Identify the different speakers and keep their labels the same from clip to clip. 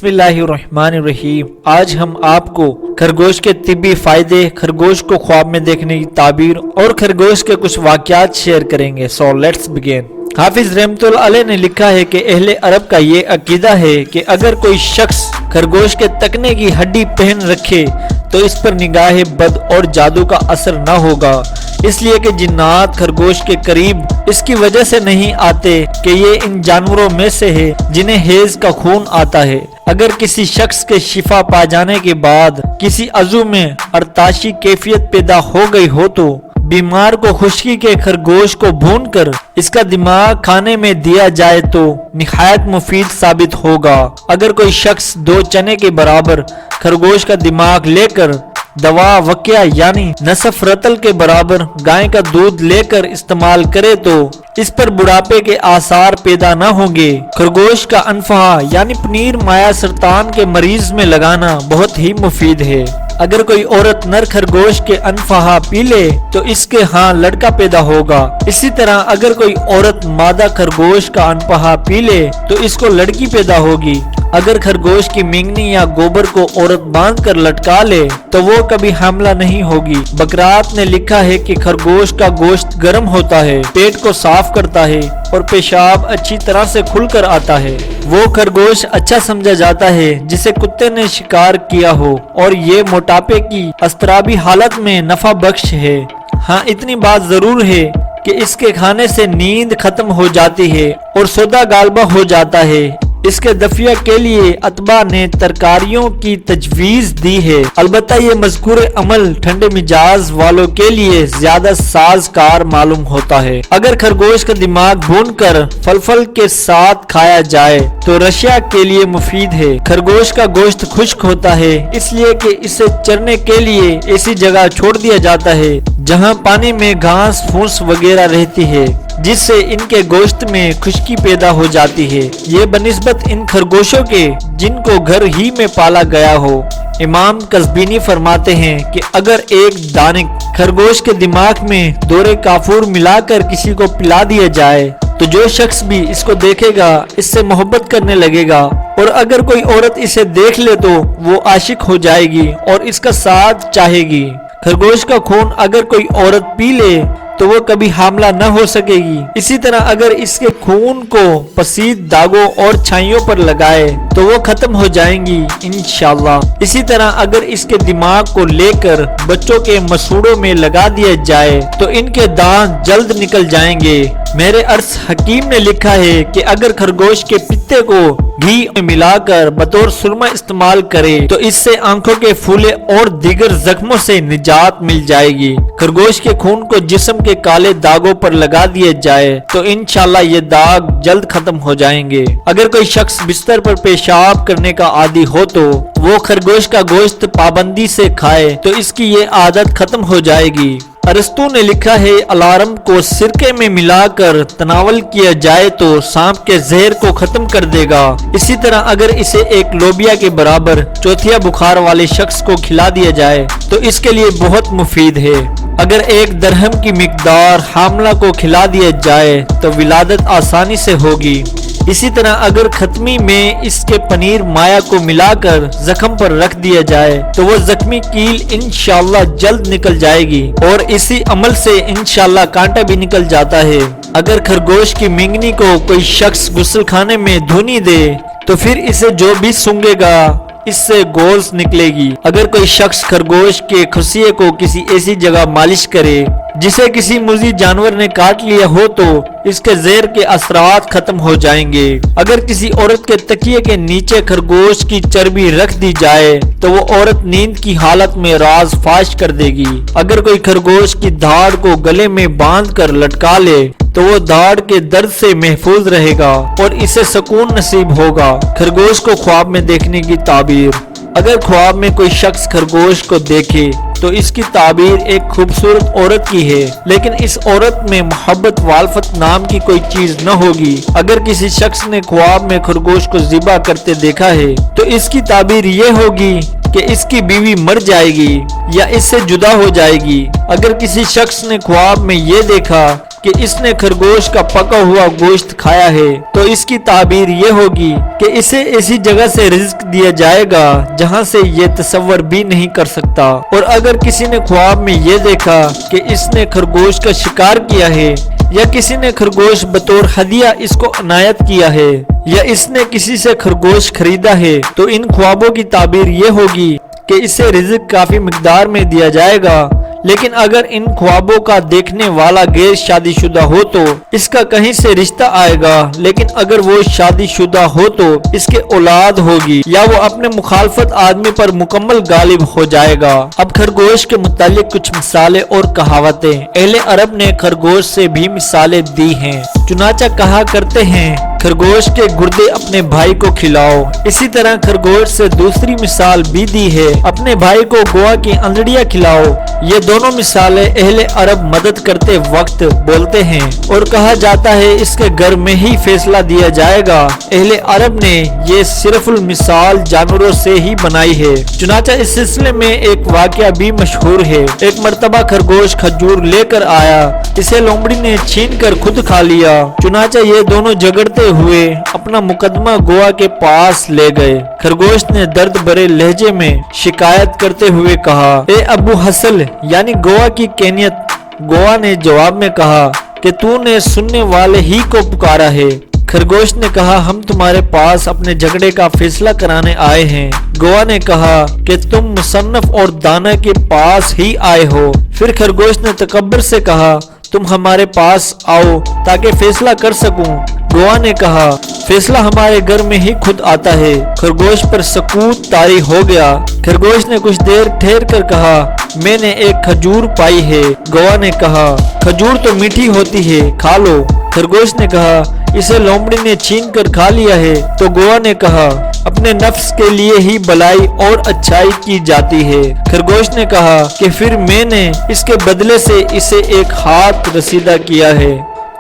Speaker 1: बिस्मिल्लाहिर्रहमानिर्रहीम। आज हम आपको खरगोश के तिब्बी फायदे, खरगोश को ख्वाब में देखने की ताबीर और खरगोश के कुछ वाकयात शेयर करेंगे। So let's begin. हाफिज रहमतुल्लाह अलैह ने लिखा है कि अहले अरब का ये अकीदा है कि अगर कोई शख्स खरगोश के तकने की हड्डी पहन रखे तो इस पर निगाह बद और जादू का असर न होगा, इसलिए कि जिन्नात खरगोश के करीब इसकी वजह से नहीं आते कि ये इन जानवरों में से है जिन्हें हेज का खून आता है। अगर किसी शख्स के शिफा पा जाने के बाद किसी अज़ू में अरताशी कैफियत पैदा हो गई हो तो बीमार को खुश्की के खरगोश को भूनकर इसका दिमाग खाने में दिया जाए तो निहायत मुफीद साबित होगा। अगर कोई शख्स 2 चने के बराबर खरगोश का दिमाग लेकर दवा वक्या यानी नसफ रतल के बराबर गाय का दूध लेकर इस्तेमाल करे तो इस पर बुढ़ापे के आसार पैदा न होंगे। खरगोश का अनफहा यानी पनीर माया सरतान के मरीज में लगाना बहुत ही मुफीद है। अगर कोई औरत नर खरगोश के अनफहा पी ले तो इसके यहाँ लड़का पैदा होगा। इसी तरह अगर कोई औरत मादा खरगोश का अनफहा पी ले तो इसको लड़की पैदा होगी। अगर खरगोश की मिंगनी या गोबर को औरत बांध कर लटका ले तो वो कभी हमला नहीं होगी। बकरात ने लिखा है कि खरगोश का गोश्त गर्म होता है, पेट को साफ करता है और पेशाब अच्छी तरह से खुलकर आता है। वो खरगोश अच्छा समझा जाता है जिसे कुत्ते ने शिकार किया हो और ये मोटापे की अस्तराबी हालत में नफा बख्श है। हाँ, इतनी बात जरूर है कि इसके खाने से नींद खत्म हो जाती है और सौदा गालबा हो जाता है। इसके दफिया के लिए अतबा ने तरकारियों की तजवीज दी है। अलबत्ता ये मज़कूर अमल ठंडे मिजाज वालों के लिए ज्यादा साजकार मालूम होता है। अगर खरगोश का दिमाग भूनकर फल के साथ खाया जाए तो रशिया के लिए मुफीद है। खरगोश का गोश्त खुश्क होता है इसलिए कि इसे चरने के लिए ऐसी जगह छोड़ दिया जाता है जहाँ पानी में घास फूस वगैरह रहती है, जिससे इनके गोश्त में खुश्की पैदा हो जाती है। ये बनिस्बत इन खरगोशों के जिनको घर ही में पाला गया हो। इमाम कस्बीनी फरमाते हैं कि अगर एक दानिक खरगोश के दिमाग में दौरे काफूर मिलाकर किसी को पिला दिया जाए तो जो शख्स भी इसको देखेगा इससे मोहब्बत करने लगेगा, और अगर कोई औरत इसे देख ले तो वो आशिक हो जाएगी और इसका साथ चाहेगी। खरगोश का खून अगर कोई औरत पी ले तो वो कभी हामला न हो सकेगी। इसी तरह अगर इसके खून को पसीद दागों और छाइयों पर लगाए तो वो खत्म हो जाएंगी इंशाअल्लाह। इसी तरह अगर इसके दिमाग को लेकर बच्चों के मसूड़ों में लगा दिया जाए तो इनके दांत जल्द निकल जाएंगे। मेरे अर्स हकीम ने लिखा है कि अगर खरगोश के पित्ते को घी में मिलाकर बतौर सुरमा इस्तेमाल करे तो इससे आंखों के फूले और दीगर जख्मों से निजात मिल जाएगी। खरगोश के खून को जिस्म के काले दागों पर लगा दिया जाए तो इंशाल्लाह ये दाग जल्द खत्म हो जाएंगे। अगर कोई शख्स बिस्तर पर पेशाब करने का आदी हो तो वो खरगोश का गोश्त पाबंदी से खाए तो इसकी ये आदत खत्म हो जाएगी। अरस्तु ने लिखा है अलार्म को सिरके में मिलाकर तनावल किया जाए तो सांप के जहर को खत्म कर देगा। इसी तरह अगर इसे एक लोबिया के बराबर चौथिया बुखार वाले शख्स को खिला दिया जाए तो इसके लिए बहुत मुफीद है। अगर 1 दरहम की मिकदार हामला को खिला दिया जाए तो विलादत आसानी से होगी। इसी तरह अगर खत्मी में इसके पनीर माया को मिलाकर जख्म पर रख दिया जाए तो वो जख्मी कील इंशाअल्लाह जल्द निकल जाएगी और इसी अमल से इंशाअल्लाह कांटा भी निकल जाता है। अगर खरगोश की मिंगनी को कोई शख्स गुस्ल खाने में धुनी दे तो फिर इसे जो भी सूंघेगा इससे गोल्स निकलेगी। अगर कोई शख्स खरगोश के खुसिये को किसी ऐसी जगह मालिश करे जिसे किसी मुज़ी जानवर ने काट लिया हो तो इसके जहर के असरात खत्म हो जाएंगे। अगर किसी औरत के तकिए के नीचे खरगोश की चर्बी रख दी जाए तो वो औरत नींद की हालत में राज फाश कर देगी। अगर कोई खरगोश की धाड़ को गले में बांध कर लटका ले तो वो धाड़ के दर्द से महफूज रहेगा और इसे सुकून नसीब होगा। खरगोश को ख्वाब में देखने की ताबीर। अगर ख्वाब में कोई शख्स खरगोश को देखे तो इसकी ताबीर एक खूबसूरत औरत की है, लेकिन इस औरत में मोहब्बत वालफत नाम की कोई चीज न होगी। अगर किसी शख्स ने ख्वाब में खरगोश को ज़िबा करते देखा है तो इसकी ताबीर ये होगी कि इसकी बीवी मर जाएगी या इससे जुदा हो जाएगी। अगर किसी शख्स ने ख्वाब में ये देखा कि इसने खरगोश का पका हुआ गोश्त खाया है तो इसकी ताबीर ये होगी कि इसे ऐसी जगह से रिज्क दिया जाएगा जहां से ये तसव्वुर भी नहीं कर सकता। और अगर किसी ने ख्वाब में ये देखा कि इसने खरगोश का शिकार किया है या किसी ने खरगोश बतौर हदिया इसको अनायत किया है या इसने किसी से खरगोश खरीदा है तो इन ख्वाबों की ताबीर ये होगी कि इसे रिज़्क काफी मिकदार में दिया जाएगा। लेकिन अगर इन ख्वाबों का देखने वाला गैर शादीशुदा हो तो इसका कहीं से रिश्ता आएगा, लेकिन अगर वो शादीशुदा हो तो इसके औलाद होगी या वो अपने मुखालफत आदमी पर मुकम्मल गालिब हो जाएगा। अब खरगोश के मुतालिक कुछ मिसालें और कहावतें अहले अरब ने खरगोश से भी मिसालें दी हैं। चुनाचा कहा करते हैं खरगोश के गुर्दे अपने भाई को खिलाओ। इसी तरह खरगोश से दूसरी मिसाल भी दी है, अपने भाई को गोवा की अंजड़ियां खिलाओ। ये दोनों मिसालें अहले अरब मदद करते वक्त बोलते हैं और कहा जाता है इसके घर में ही फैसला दिया जाएगा। अहले अरब ने ये सिर्फुल मिसाल जानवरों से ही बनाई है। चुनाचा इस सिलसिले में एक वाकया भी मशहूर है। एक मर्तबा खरगोश खजूर लेकर आया, इसे लोमड़ी ने छीन कर खुद खा लिया। चुनाचा ये दोनों झगड़ते हुए अपना मुकदमा गोवा के पास ले गए। खरगोश ने दर्द भरे लहजे में शिकायत करते हुए कहा, ए अबू हसल यानी गोवा की कैनियत। गोवा ने जवाब में कहा कि तूने सुनने वाले ही को पुकारा है। खरगोश ने कहा हम तुम्हारे पास अपने झगड़े का फैसला कराने आए हैं। गोवा ने कहा कि तुम मुसन्नफ और दाना के पास ही आए हो। फिर खरगोश ने तकब्बर से कहा तुम हमारे पास आओ ताकि फैसला कर सकूं। गोवा ने कहा फैसला हमारे घर में ही खुद आता है। खरगोश पर सकूत तारी हो गया। खरगोश ने कुछ देर ठहर कर कहा मैंने एक खजूर पाई है। गोवा ने कहा खजूर तो मीठी होती है, खा लो। खरगोश ने कहा इसे लोमड़ी ने छीन कर खा लिया है। तो गोवा ने कहा अपने नफ्स के लिए ही भलाई और अच्छाई की जाती है। खरगोश ने कहा कि फिर मैंने इसके बदले से इसे एक हाथ रसीदा किया है।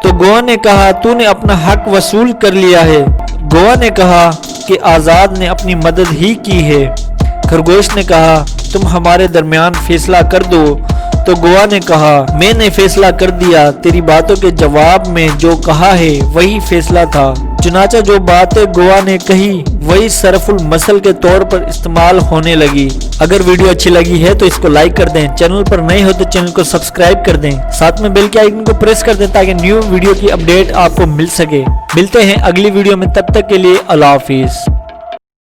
Speaker 1: तो गोवा ने कहा तूने अपना हक वसूल कर लिया है। गोवा ने कहा कि आजाद ने अपनी मदद ही की है। खरगोश ने कहा तुम हमारे दरमियान फैसला कर दो। तो गोवा ने कहा मैंने फैसला कर दिया, तेरी बातों के जवाब में जो कहा है वही फैसला था। चुनाचा जो बातें गोवा ने कही वही सरफुल मसल के तौर पर इस्तेमाल होने लगी। अगर वीडियो अच्छी लगी है तो इसको लाइक कर दें, चैनल पर नए हो तो चैनल को सब्सक्राइब कर दें, साथ में बेल के आइकन को प्रेस कर दें ताकि न्यू वीडियो की अपडेट आपको मिल सके। मिलते हैं अगली वीडियो में, तब तक के लिए अल्लाह हाफिज।